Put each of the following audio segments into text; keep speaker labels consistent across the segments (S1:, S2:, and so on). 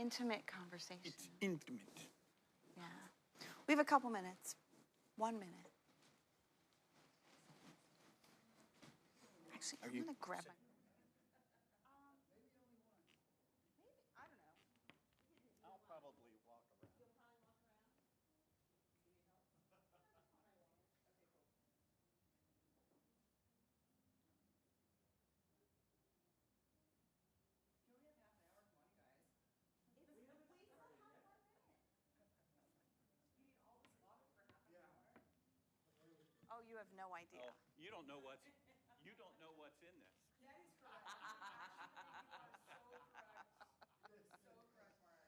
S1: intimate conversation.
S2: It's intimate.
S1: Yeah. We have a couple minutes. 1 minute. Actually, I'm going to grab my... Oh, you have no idea.
S2: Oh, you don't know what's in this.
S3: That is correct. So correct, Mark.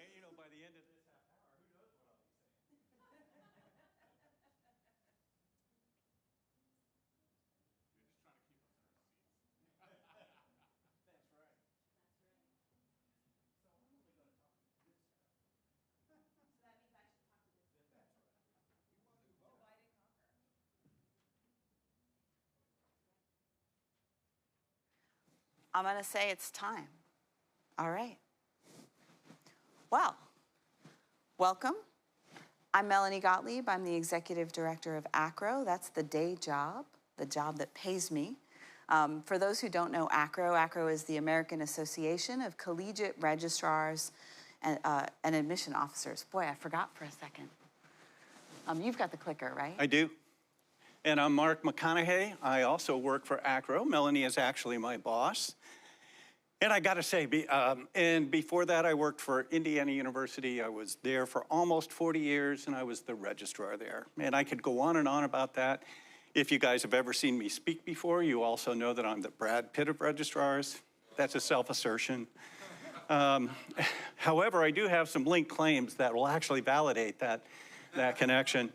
S2: And you know, by the end of this half hour, who knows what I'll be saying. You're just trying to keep us in our seats. That's right.
S3: That's right.
S2: So I'm only going to talk to this guy.
S3: So that means I should talk to this.
S2: That's right. You want to vote.
S3: Divide and conquer.
S1: I'm going to say it's time. All right. Well, welcome. I'm Melanie Gottlieb. I'm the Executive Director of AACRAO. That's the day job, the job that pays me. For those who don't know AACRAO, AACRAO is the American Association of Collegiate Registrars and Admission Officers. Boy, I forgot for a second. You've got the clicker, right?
S2: I do. And I'm Mark McConahay. I also work for AACRAO. Melanie is actually my boss. And I got to say, and before that, I worked for Indiana University. I was there for almost 40 years, and I was the registrar there. And I could go on and on about that. If you guys have ever seen me speak before, you also know that I'm the Brad Pitt of registrars. That's a self-assertion. However, I do have some linked claims that will actually validate that connection.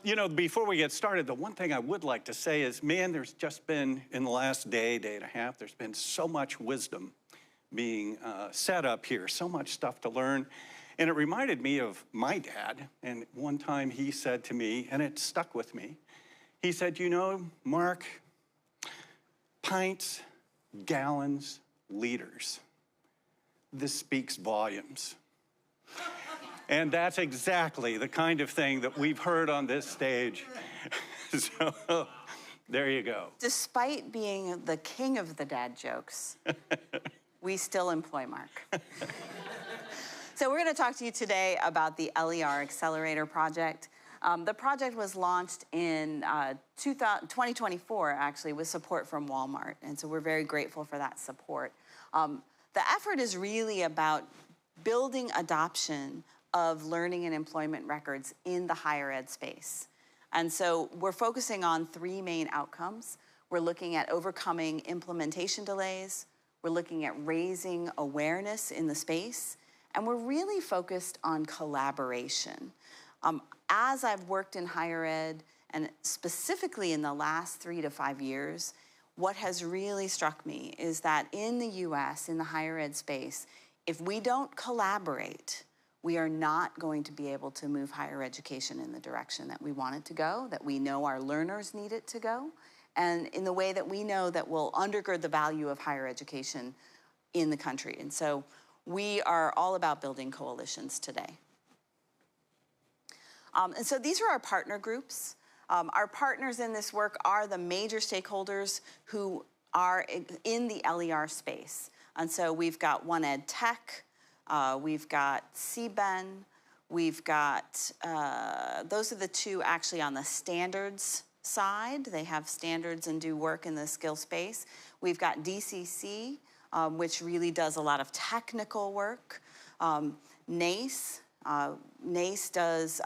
S2: You know, before we get started, the one thing I would like to say is, man, there's just been, in the last day and a half, there's been so much wisdom being set up here, so much stuff to learn. And it reminded me of my dad. And one time he said to me, and it stuck with me, he said, you know, Mark, pints, gallons, liters. This speaks volumes. And that's exactly the kind of thing that we've heard on this stage. So there you go.
S1: Despite being the king of the dad jokes, we still employ Mark. So we're going to talk to you today about the LER Accelerator project. The project was launched in 2024, actually, with support from Walmart. And so we're very grateful for that support. The effort is really about building adoption of learning and employment records in the higher ed space. And so we're focusing on three main outcomes. We're looking at overcoming implementation delays, we're looking at raising awareness in the space, and we're really focused on collaboration. As I've worked in higher ed, and specifically in the last 3 to 5 years, what has really struck me is that in the US, in the higher ed space, if we don't collaborate, we are not going to be able to move higher education in the direction that we want it to go, that we know our learners need it to go, and in the way that we know that will undergird the value of higher education in the country. And so we are all about building coalitions today. And so these are our partner groups. Our partners in this work are the major stakeholders who are in the LER space. And so we've got One Ed Tech, we've got CBEN, we've got, those are the two actually on the standards side. They have standards and do work in the skill space. We've got DCC, which really does a lot of technical work. NACE, NACE does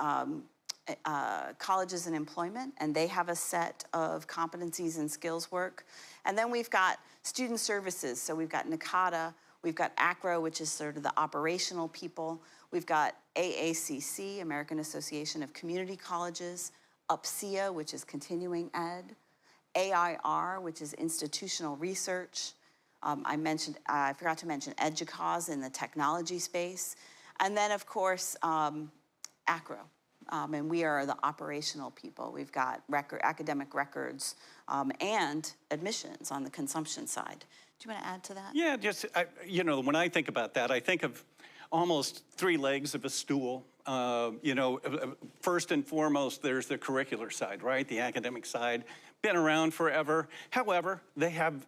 S1: colleges and employment, and they have a set of competencies and skills work. And then we've got student services, so we've got NCADA, we've got AACRAO, which is sort of the operational people. We've got AACC, American Association of Community Colleges, UPSEA, which is continuing ed, AIR, which is institutional research. I forgot to mention EDUCAUSE in the technology space. And then, of course, AACRAO. And we are the operational people. We've got academic records and admissions on the consumption side Do you want to add to that?
S2: Yeah, just, you know, when I think about that, I think of almost three legs of a stool. You know, first and foremost, there's the curricular side, right? The academic side, been around forever. However, they have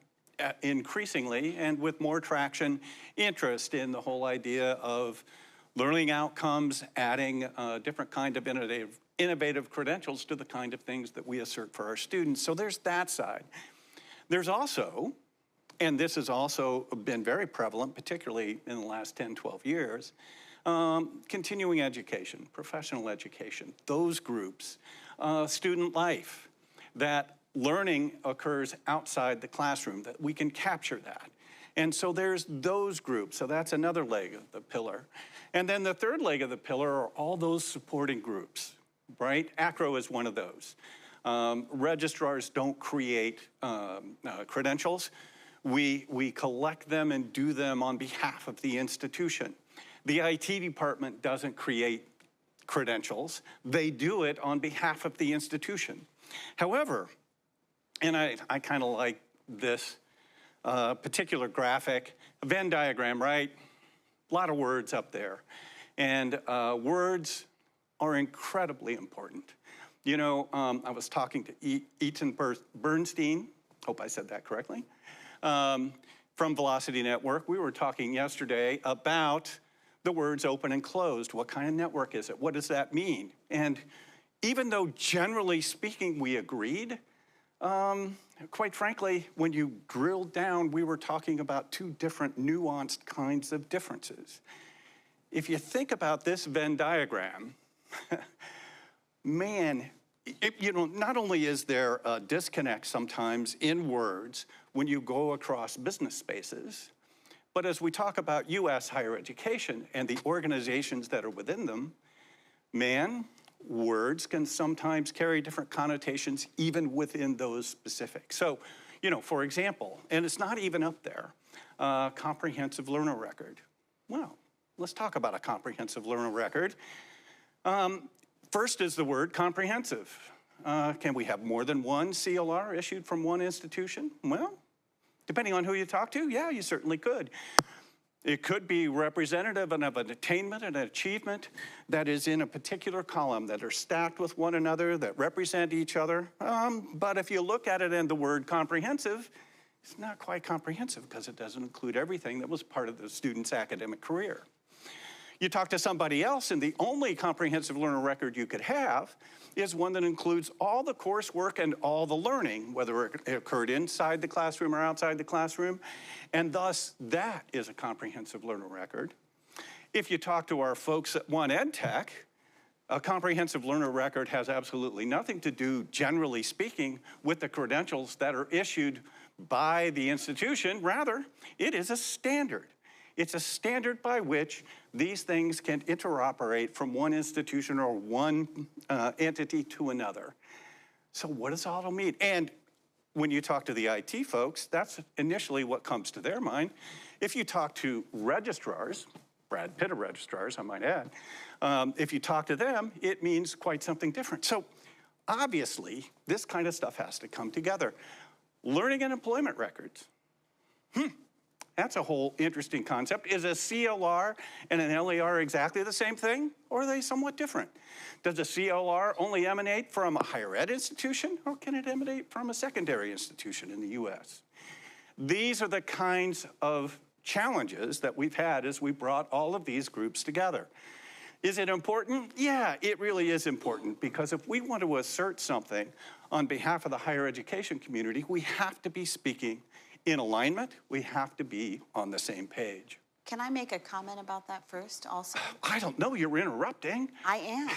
S2: increasingly and with more traction, interest in the whole idea of learning outcomes, adding different kind of innovative credentials to the kind of things that we assert for our students. So there's that side. There's also, and this has also been very prevalent, particularly in the last 10, 12 years, continuing education, professional education, those groups, student life, that learning occurs outside the classroom, that we can capture that. And so there's those groups, so that's another leg of the pillar. And then the third leg of the pillar are all those supporting groups, right? AACRAO is one of those. Registrars don't create credentials. We collect them and do them on behalf of the institution. The IT department doesn't create credentials. They do it on behalf of the institution. However, and I kind of like this particular graphic, a Venn diagram, right? A lot of words up there. And words are incredibly important. You know, I was talking to Eaton Bernstein, hope I said that correctly, from Velocity Network. We were talking yesterday about the words open and closed. What kind of network is it? What does that mean? And even though generally speaking we agreed, quite frankly, when you drilled down, we were talking about two different nuanced kinds of differences. If you think about this Venn diagram, man, you know, not only is there a disconnect sometimes in words when you go across business spaces, but as we talk about U.S. higher education and the organizations that are within them, man, words can sometimes carry different connotations even within those specifics. So, you know, for example, and it's not even up there, comprehensive learner record. Well, let's talk about a comprehensive learner record. First is the word comprehensive. Can we have more than one CLR issued from one institution? Well, depending on who you talk to, yeah, you certainly could. It could be representative of an attainment and an achievement that is in a particular column that are stacked with one another, that represent each other. But if you look at it in the word comprehensive, it's not quite comprehensive because it doesn't include everything that was part of the student's academic career. You talk to somebody else and the only comprehensive learner record you could have is one that includes all the coursework and all the learning, whether it occurred inside the classroom or outside the classroom, and thus that is a comprehensive learner record. If you talk to our folks at One Ed Tech, a comprehensive learner record has absolutely nothing to do, generally speaking, with the credentials that are issued by the institution. Rather, it is a standard. It's a standard by which these things can interoperate from one institution or one entity to another. So what does all mean? And when you talk to the IT folks, that's initially what comes to their mind. If you talk to registrars, Brad Pitt of registrars, I might add, if you talk to them, it means quite something different. So obviously, this kind of stuff has to come together. Learning and employment records. That's a whole interesting concept. Is a CLR and an LER exactly the same thing, or are they somewhat different? Does a CLR only emanate from a higher ed institution, or can it emanate from a secondary institution in the US? These are the kinds of challenges that we've had as we brought all of these groups together. Is it important? Yeah, it really is important, because if we want to assert something on behalf of the higher education community, we have to be speaking in alignment. We have to be on the same page.
S1: Can I make a comment about that first also?
S2: I don't know, you're interrupting.
S1: I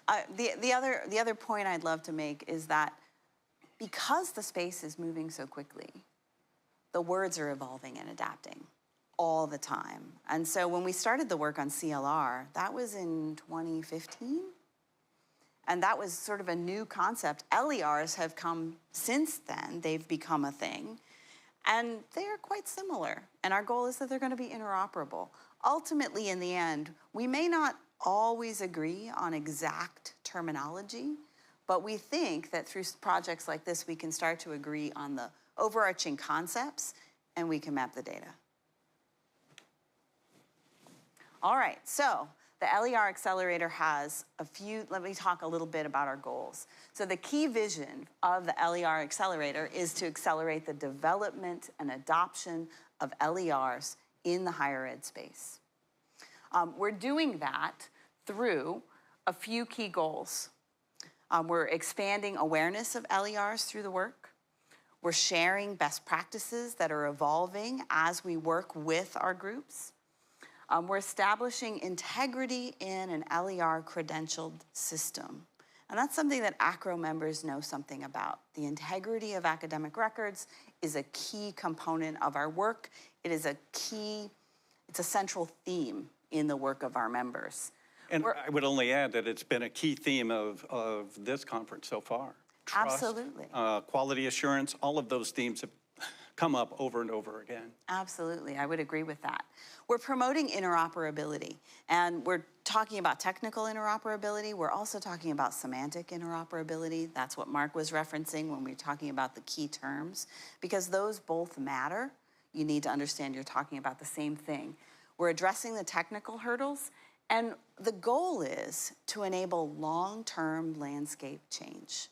S1: am. The other point I'd love to make is that because the space is moving so quickly, the words are evolving and adapting all the time. And so when we started the work on CLR, that was in 2015. And that was sort of a new concept. LERs have come since then. They've become a thing. And they are quite similar. And our goal is that they're going to be interoperable. Ultimately, in the end, we may not always agree on exact terminology, but we think that through projects like this, we can start to agree on the overarching concepts, and we can map the data. All right, so the LER Accelerator has a few, let me talk a little bit about our goals. So the key vision of the LER Accelerator is to accelerate the development and adoption of LERs in the higher ed space. We're doing that through a few key goals. We're expanding awareness of LERs through the work. We're sharing best practices that are evolving as we work with our groups. We're establishing integrity in an LER credentialed system. And that's something that AACRAO members know something about. The integrity of academic records is a key component of our work. It is it's a central theme in the work of our members.
S2: And I would only add that it's been a key theme of this conference so far. Trust,
S1: Absolutely.
S2: Quality assurance, all of those themes have come up over and over again.
S1: Absolutely, I would agree with that. We're promoting interoperability, and we're talking about technical interoperability. We're also talking about semantic interoperability. That's what Mark was referencing when we were talking about the key terms, because those both matter. You need to understand you're talking about the same thing. We're addressing the technical hurdles, and the goal is to enable long-term landscape change.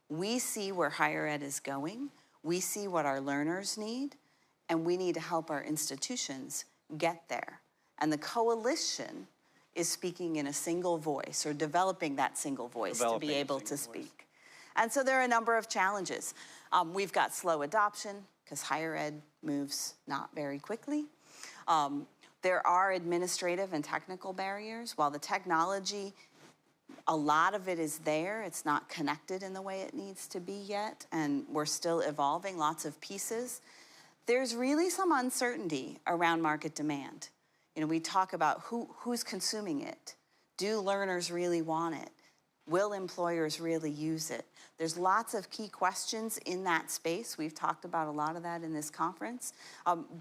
S1: We see where higher ed is going. We see what our learners need, and we need to help our institutions get there. And the coalition is speaking in a single voice, or developing that single voice to be able to speak. And so there are a number of challenges. We've got slow adoption, because higher ed moves not very quickly. There are administrative and technical barriers. While the technology, a lot of it is there, it's not connected in the way it needs to be yet, and we're still evolving lots of pieces. There's really some uncertainty around market demand. You know, we talk about who's consuming it. Do learners really want it? Will employers really use it? There's lots of key questions in that space. We've talked about a lot of that in this conference,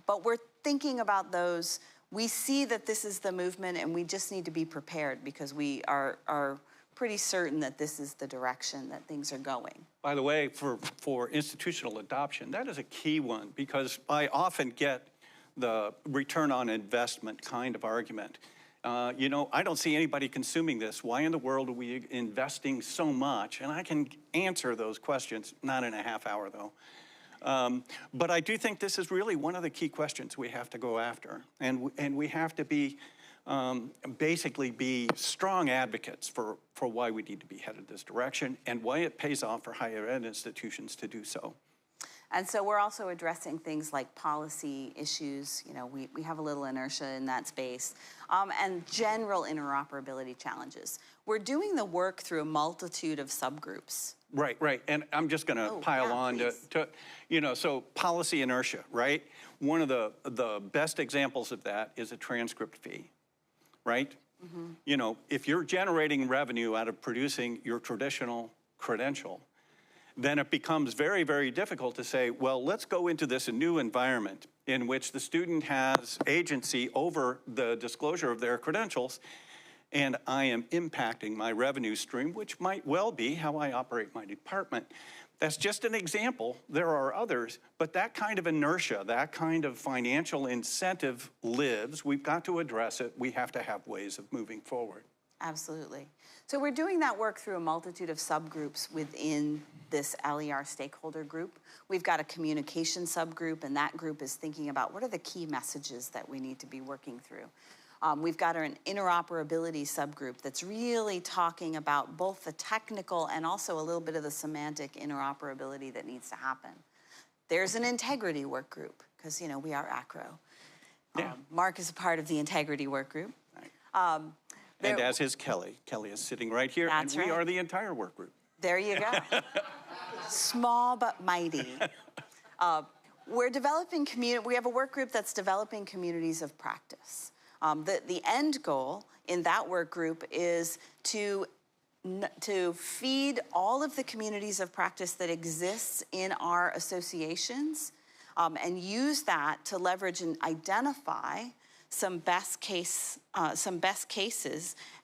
S1: but we're thinking about those. We see that this is the movement, and we just need to be prepared, because we are pretty certain that this is the direction that things are going.
S2: By the way, for institutional adoption, that is a key one, because I often get the return on investment kind of argument. You know, I don't see anybody consuming this. Why in the world are we investing so much? And I can answer those questions, not in a half hour though. But I do think this is really one of the key questions we have to go after. And we have to be, basically be strong advocates for why we need to be headed this direction, and why it pays off for higher ed institutions to do so.
S1: And so we're also addressing things like policy issues. You know, we have a little inertia in that space, and general interoperability challenges. We're doing the work through a multitude of subgroups.
S2: Right, right. And I'm just going to pile on to, you know, so policy inertia, right? One of the best examples of that is a transcript fee, right? Mm-hmm. You know, if you're generating revenue out of producing your traditional credential, then it becomes very, very difficult to say, well, let's go into this new environment in which the student has agency over the disclosure of their credentials, and I am impacting my revenue stream, which might well be how I operate my department. That's just an example. There are others, but that kind of inertia, that kind of financial incentive lives. We've got to address it. We have to have ways of moving forward.
S1: Absolutely. So we're doing that work through a multitude of subgroups within this LER stakeholder group. We've got a communication subgroup, and that group is thinking about what are the key messages that we need to be working through. We've got an interoperability subgroup that's really talking about both the technical and also a little bit of the semantic interoperability that needs to happen. There's an integrity work group, because, you know, we are AACRAO.
S2: Yeah.
S1: Mark is a part of the integrity work group.
S2: Right. And as is Kelly. Kelly is sitting right here, and we are the entire work group.
S1: There you go. Small but mighty. We're developing we have a work group that's developing communities of practice. The end goal in that work group is to feed all of the communities of practice that exists in our associations, and use that to leverage and identify some best cases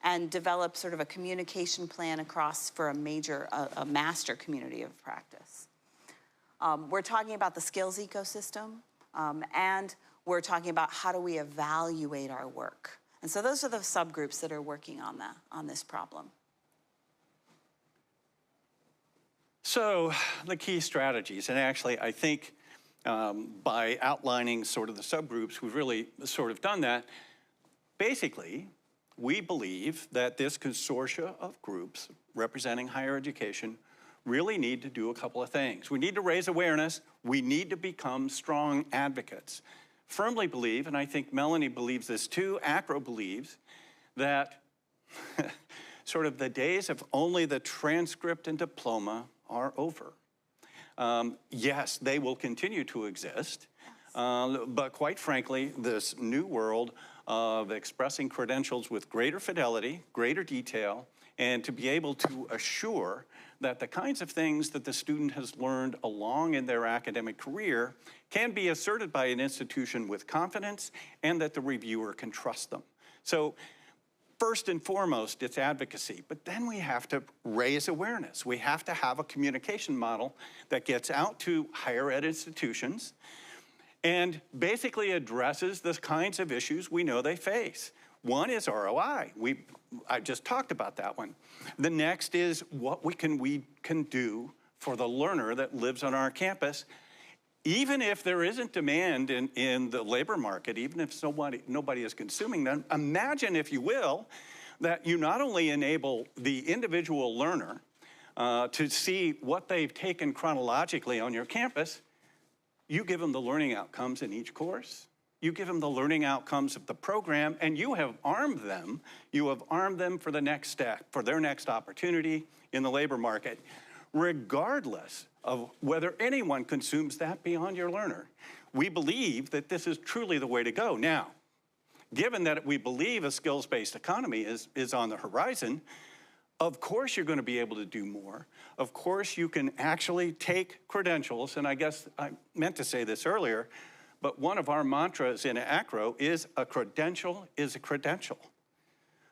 S1: and develop sort of a communication plan across for a master community of practice. We're talking about the skills ecosystem, and we're talking about how do we evaluate our work. And so those are the subgroups that are working on this problem.
S2: So the key strategies, and actually I think by outlining sort of the subgroups, we've really sort of done that. Basically, we believe that this consortia of groups representing higher education really need to do a couple of things. We need to raise awareness. We need to become strong advocates. Firmly believe, and I think Melanie believes this too, AACRAO believes, that sort of the days of only the transcript and diploma are over. Yes, they will continue to exist, but quite frankly, this new world of expressing credentials with greater fidelity, greater detail, and to be able to assure that the kinds of things that the student has learned along in their academic career can be asserted by an institution with confidence and that the reviewer can trust them. So first and foremost, it's advocacy, but then we have to raise awareness. We have to have a communication model that gets out to higher ed institutions and basically addresses the kinds of issues we know they face. One is ROI. I just talked about that one. The next is what we can do for the learner that lives on our campus, even if there isn't demand in the labor market, even if nobody is consuming them. Imagine, if you will, that you not only enable the individual learner to see what they've taken chronologically on your campus, you give them the learning outcomes in each course. You give them the learning outcomes of the program, and you have armed them. You have armed them for the next step, for their next opportunity in the labor market, regardless of whether anyone consumes that beyond your learner. We believe that this is truly the way to go. Now, given that we believe a skills-based economy is on the horizon, of course you're going to be able to do more. Of course you can actually take credentials, and I guess I meant to say this earlier, but one of our mantras in AACRAO is a credential is a credential.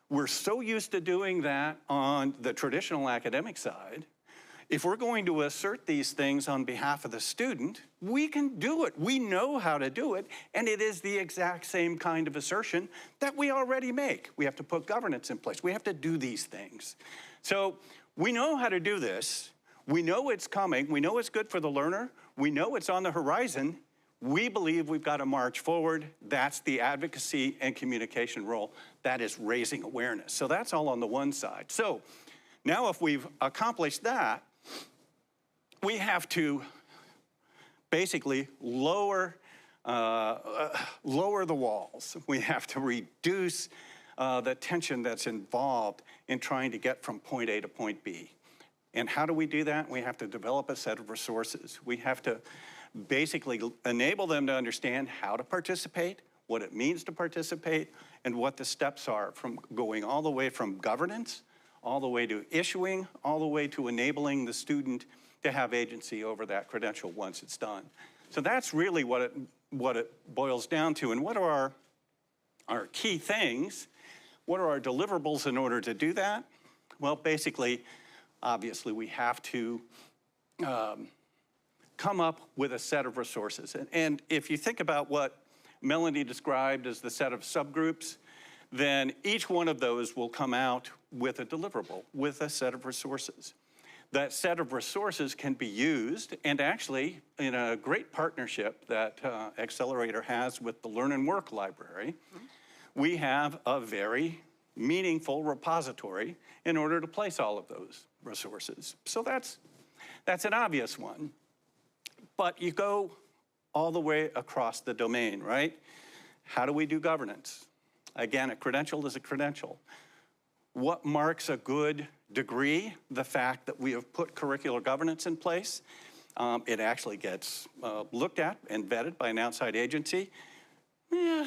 S2: We're so used to doing that on the traditional academic side. If we're going to assert these things on behalf of the student, we can do it. We know how to do it, and it is the exact same kind of assertion that we already make. We have to put governance in place. We have to do these things. So we know how to do this. We know it's coming. We know it's good for the learner. We know it's on the horizon. We believe we've got to march forward. That's the advocacy and communication role. That is raising awareness. So that's all on the one side. So now if we've accomplished that, we have to basically lower the walls. We have to reduce the tension that's involved in trying to get from point A to point B. And how do we do that? We have to develop a set of resources. We have to basically enable them to understand how to participate, what it means to participate, and what the steps are from going all the way from governance, all the way to issuing, all the way to enabling the student to have agency over that credential once it's done. So that's really what it boils down to. And what are our key things? What are our deliverables in order to do that? Well, basically, obviously, we have to come up with a set of resources. And if you think about what Melanie described as the set of subgroups, then each one of those will come out with a deliverable, with a set of resources. That set of resources can be used, and actually, in a great partnership that Accelerator has with the Learn and Work Library, we have a very meaningful repository in order to place all of those resources. So that's an obvious one. But you go all the way across the domain, right? How do we do governance? Again, a credential is a credential. What marks a good degree? The fact that we have put curricular governance in place. It actually gets looked at and vetted by an outside agency. Yeah.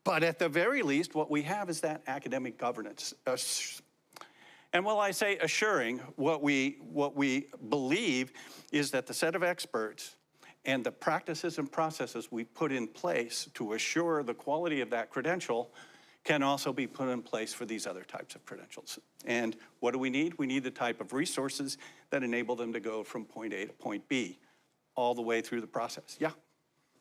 S2: But at the very least, what we have is that academic governance. And while I say assuring, what we believe is that the set of experts and the practices and processes we put in place to assure the quality of that credential can also be put in place for these other types of credentials. And what do we need? We need the type of resources that enable them to go from point A to point B. all the way through the process. Yeah?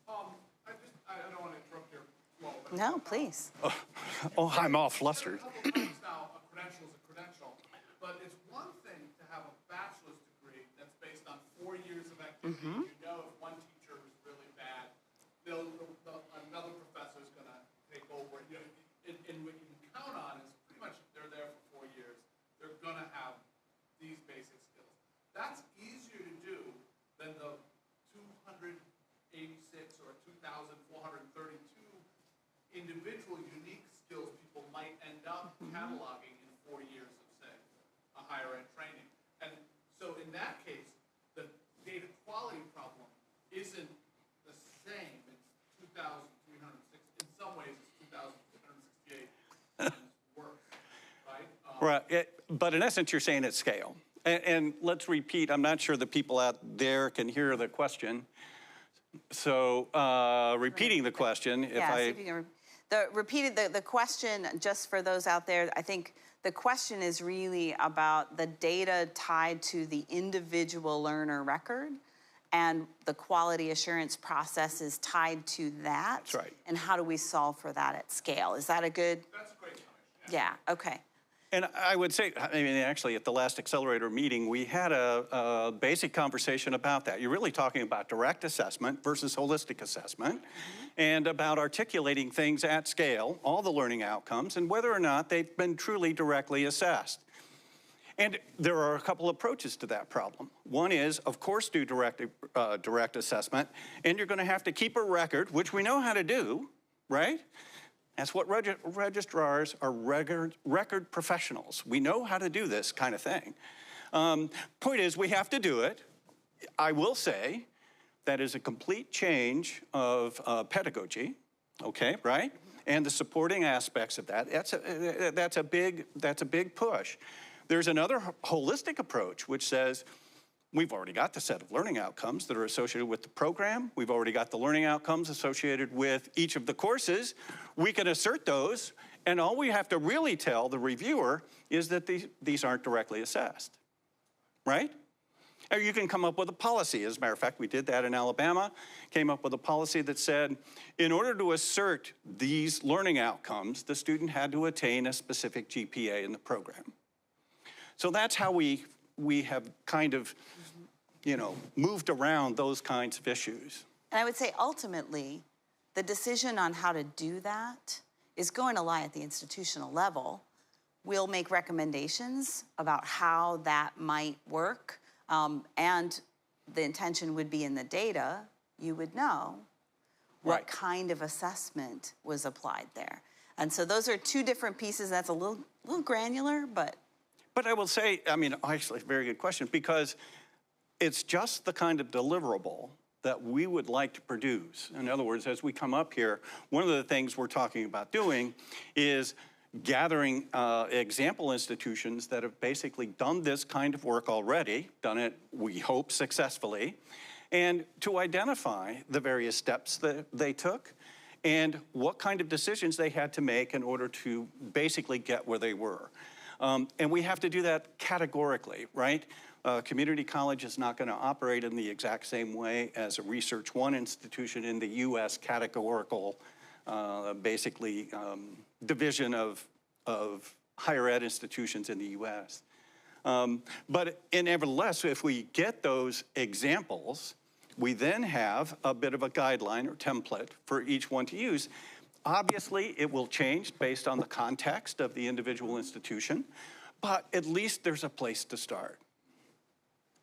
S4: I don't want to interrupt your flow, but
S1: No, please.
S2: Oh, I'm all flustered.
S4: a couple times now, a credential is a credential, but it's one thing to have a bachelor's degree that's based on 4 years of activity. You know if one teacher is really bad, another professor is going to take over. You know, and what you can count on is pretty much they're there for 4 years. They're going to have these basic skills. That's easier to do than the 286 or 2,432 individual unique skills people might end up cataloging in 4 years of, say, a higher ed training. And so in that case, the data quality problem isn't the same. It's 2,306. In some ways, it's 2,368 times worse, right?
S2: Right, but in essence, you're saying it's scale. And let's repeat, I'm not sure the people out there can hear the question. So repeating the question, if
S1: Yeah, see
S2: I,
S1: if you can the question, just for those out there, I think the question is really about the data tied to the individual learner record, and the quality assurance process is tied to that.
S2: That's right.
S1: And how do we solve for that at scale? Is that a good?
S4: That's a great summation.
S1: Yeah, okay.
S2: and I would say, I mean, actually at the last Accelerator meeting, we had a basic conversation about that. You're really talking about direct assessment versus holistic assessment, and about articulating things at scale, all the learning outcomes, and whether or not they've been truly directly assessed. And there are a couple approaches to that problem. One is, of course, do direct assessment, and you're going to have to keep a record, which we know how to do, right? That's what registrars are, record professionals. We know how to do this kind of thing. Point is, we have to do it. I will say that is a complete change of pedagogy, okay, right? And the supporting aspects of that. That's a big push. There's another holistic approach which says, we've already got the set of learning outcomes that are associated with the program. We've already got the learning outcomes associated with each of the courses. We can assert those, and all we have to really tell the reviewer is that these aren't directly assessed, right? Or you can come up with a policy. As a matter of fact, we did that in Alabama, came up with a policy that said, in order to assert these learning outcomes, the student had to attain a specific GPA in the program. So that's how we have kind of, you know, moved around those kinds of issues.
S1: And I would say ultimately, the decision on how to do that is going to lie at the institutional level. We'll make recommendations about how that might work, and the intention would be in the data, you would know what
S2: Right.
S1: kind of assessment was applied there. And so those are two different pieces. That's a little granular, but
S2: But I will say, I mean, actually, very good question, because it's just the kind of deliverable that we would like to produce. In other words, as we come up here, one of the things we're talking about doing is gathering example institutions that have basically done this kind of work already, done it, we hope, successfully, and to identify the various steps that they took and what kind of decisions they had to make in order to basically get where they were. And we have to do that categorically, right? Community college is not going to operate in the exact same way as a Research One institution in the U.S. categorical, division of higher ed institutions in the U.S. But nevertheless, if we get those examples, we then have a bit of a guideline or template for each one to use. Obviously, it will change based on the context of the individual institution, but at least there's a place to start.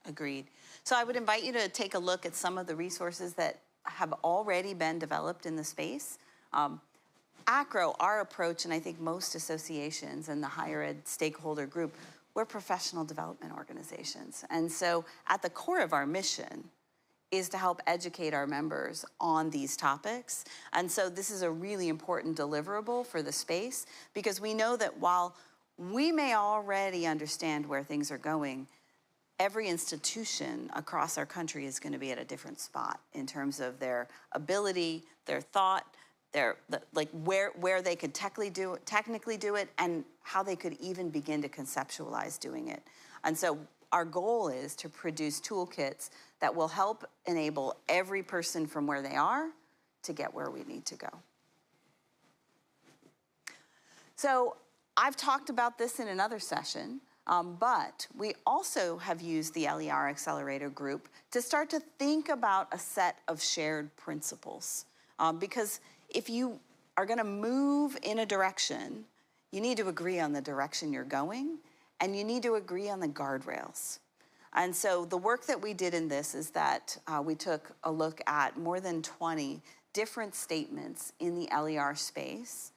S1: agreed. So I would invite you to take a look at some of the resources that have already been developed in the space. AACRAO, our approach, and I think most associations and the higher ed stakeholder group, we're professional development organizations. And so at the core of our mission is to help educate our members on these topics. And so this is a really important deliverable for the space, because we know that while we may already understand where things are going, every institution across our country is going to be at a different spot in terms of their ability, their thought, where they could technically do it, and how they could even begin to conceptualize doing it. And so our goal is to produce toolkits that will help enable every person from where they are to get where we need to go. So I've talked about this in another session, but we also have used the LER Accelerator group to start to think about a set of shared principles. Because if you are going to move in a direction, you need to agree on the direction you're going, and you need to agree on the guardrails. And so the work that we did in this is that we took a look at more than 20 different statements in the LER space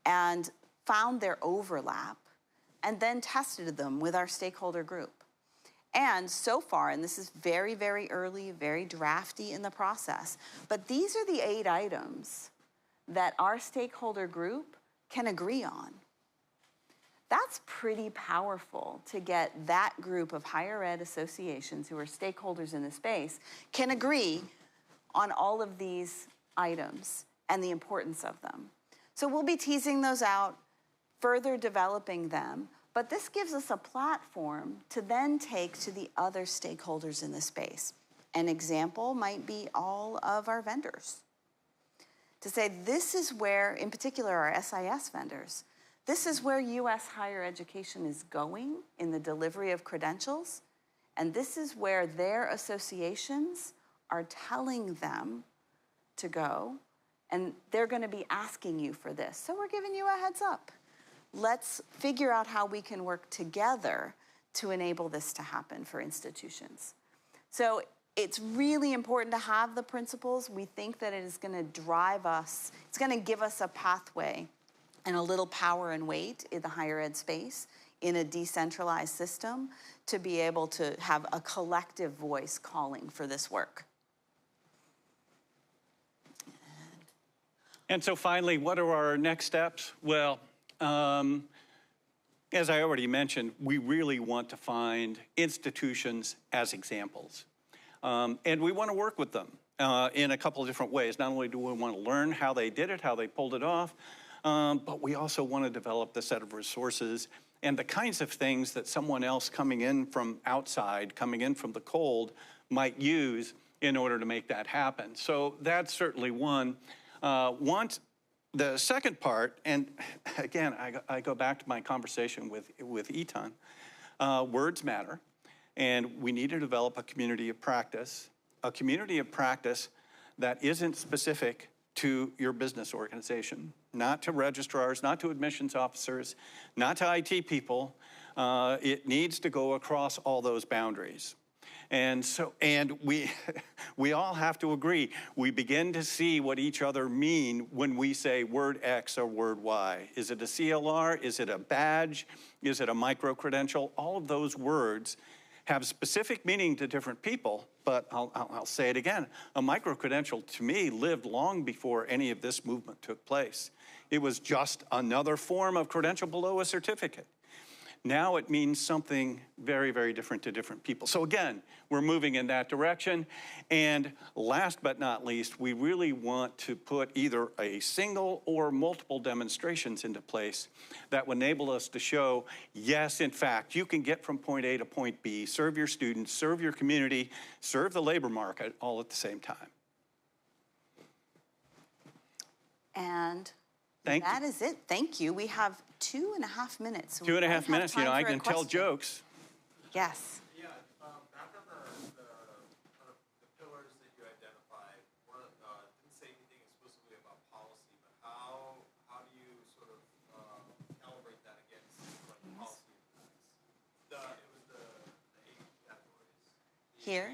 S1: and found their overlap, and then tested them with our stakeholder group. And so far, and this is very, very early, very drafty in the process, but these are the 8 items that our stakeholder group can agree on. That's pretty powerful to get that group of higher ed associations who are stakeholders in the space can agree on all of these items and the importance of them. So we'll be teasing those out, further developing them, but this gives us a platform to then take to the other stakeholders in the space. An example might be all of our vendors. To say this is where, in particular our SIS vendors, this is where US higher education is going in the delivery of credentials, and this is where their associations are telling them to go, and they're going to be asking you for this. So we're giving you a heads up. Let's figure out how we can work together to enable this to happen for institutions. So it's really important to have the principles. We think that it is going to drive us, it's going to give us a pathway and a little power and weight in the higher ed space in a decentralized system to be able to have a collective voice calling for this work.
S2: And so finally, what are our next steps? Well, as I already mentioned, we really want to find institutions as examples. And we want to work with them in a couple of different ways. Not only do we want to learn how they did it, how they pulled it off, but we also want to develop the set of resources and the kinds of things that someone else coming in from outside, coming in from the cold, might use in order to make that happen. So that's certainly one. The second part, and again, I go back to my conversation with Etan, words matter, and we need to develop a community of practice that isn't specific to your business organization, not to registrars, not to admissions officers, not to IT people. It needs to go across all those boundaries. And we all have to agree. We begin to see what each other mean when we say word X or word Y. Is it a CLR? Is it a badge? Is it a micro-credential? All of those words have specific meaning to different people, but I'll say it again. A micro-credential, to me, lived long before any of this movement took place. It was just another form of credential below a certificate. Now it means something very, very different to different people. So again, we're moving in that direction. And last but not least, we really want to put either a single or multiple demonstrations into place that will enable us to show, yes, in fact, you can get from point A to point B, serve your students, serve your community, serve the labor market all at the same time.
S1: And that is it. Thank you. We have 2.5 minutes. So
S2: 2.5 minutes, you know, I can tell jokes.
S1: Yes.
S4: Yeah, back on the pillars that you identified, didn't say anything explicitly about policy, but how do you sort of calibrate that against what the policy impacts? It was the 8 categories.
S1: Here?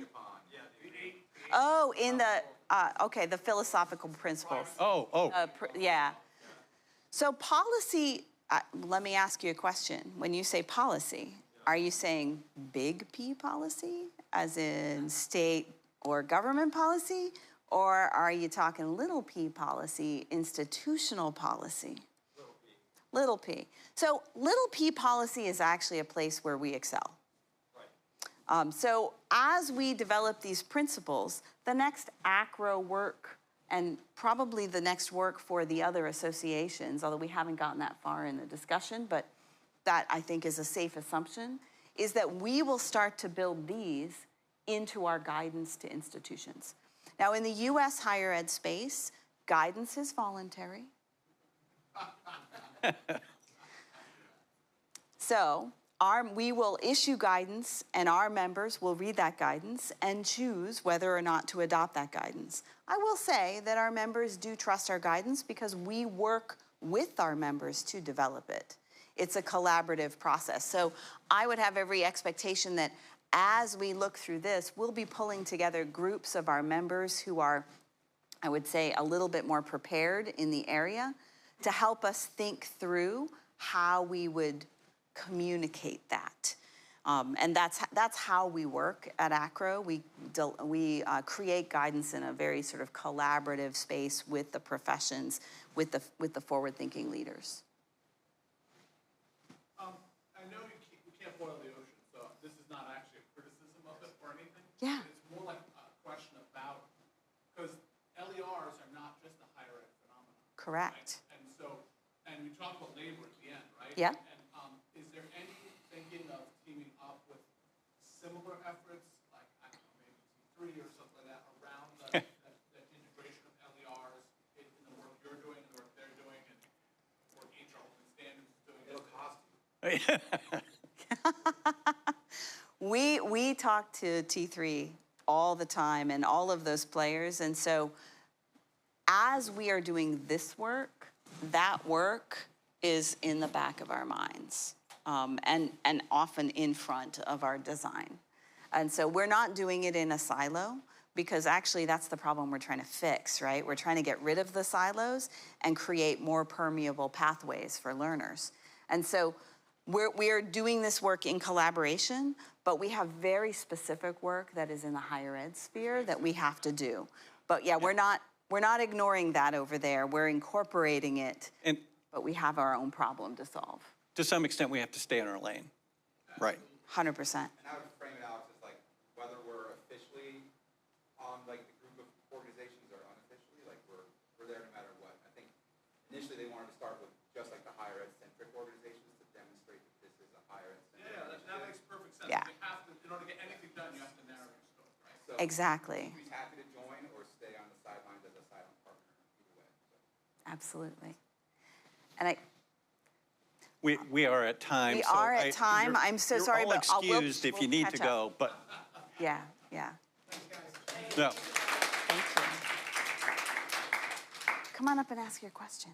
S4: Yeah, the 8.
S1: Oh, in the, okay, the philosophical principles. Yeah. So policy, let me ask you a question. When you say policy, are you saying big P policy, as in state or government policy? Or are you talking little p policy, institutional policy? Little p. So little p policy is actually a place where we excel. So as we develop these principles, the next AACRAO work, and probably the next work for the other associations, although we haven't gotten that far in the discussion, but that I think is a safe assumption, is that we will start to build these into our guidance to institutions. Now, in the US higher ed space, guidance is voluntary. So we will issue guidance, and our members will read that guidance and choose whether or not to adopt that guidance. I will say that our members do trust our guidance because we work with our members to develop it. It's a collaborative process. So I would have every expectation that as we look through this, we'll be pulling together groups of our members who are, I would say, a little bit more prepared in the area to help us think through how we would communicate that. And that's how we work at AACRAO. We create guidance in a very sort of collaborative space with the professions, with the forward-thinking leaders.
S4: I know we can't boil the ocean, so this is not actually a criticism of it or anything.
S1: Yeah.
S4: It's more like a question about, because LERs are not just a higher ed phenomenon.
S1: Correct.
S4: Right? And we talked about labor at the end, right?
S1: Yeah.
S4: And is there any thinking of teaming up with similar efforts, like, I don't know, maybe T3 or something like that, around the integration of LERs in the work you're doing and the work they're doing, and work HR Open Standards is doing? It'll cost you.
S1: We talk to T3 all the time and all of those players. And so as we are doing this work, that work is in the back of our minds and often in front of our design. And so we're not doing it in a silo because actually that's the problem we're trying to fix, right? We're trying to get rid of the silos and create more permeable pathways for learners. And so we're doing this work in collaboration, but we have very specific work that is in the higher ed sphere that we have to do. But yeah, we're not ignoring that over there. We're incorporating it, but we have our own problem to solve.
S2: To some extent, we have to stay in our lane. Right.
S1: 100%.
S5: And I would frame it out as like whether we're officially on like the group of organizations or unofficially, like we're there no matter what. I think initially they wanted to start with just like the higher ed centric organizations to demonstrate that this is a higher ed centric.
S4: Yeah, that makes perfect sense.
S1: Yeah.
S4: You have to, in order to get anything done, you have to narrow your scope, right?
S5: So
S1: Exactly.
S5: Who's happy to join or stay on the sidelines as a silent partner, either way. So.
S1: Absolutely. And
S2: We are at time.
S1: We
S2: so
S1: are at time. I'm so sorry,
S2: you're all
S1: but
S2: excused if you
S1: we'll
S2: need
S1: catch
S2: to go, but
S1: yeah.
S2: no.
S1: Thank you. Come on up and ask your question.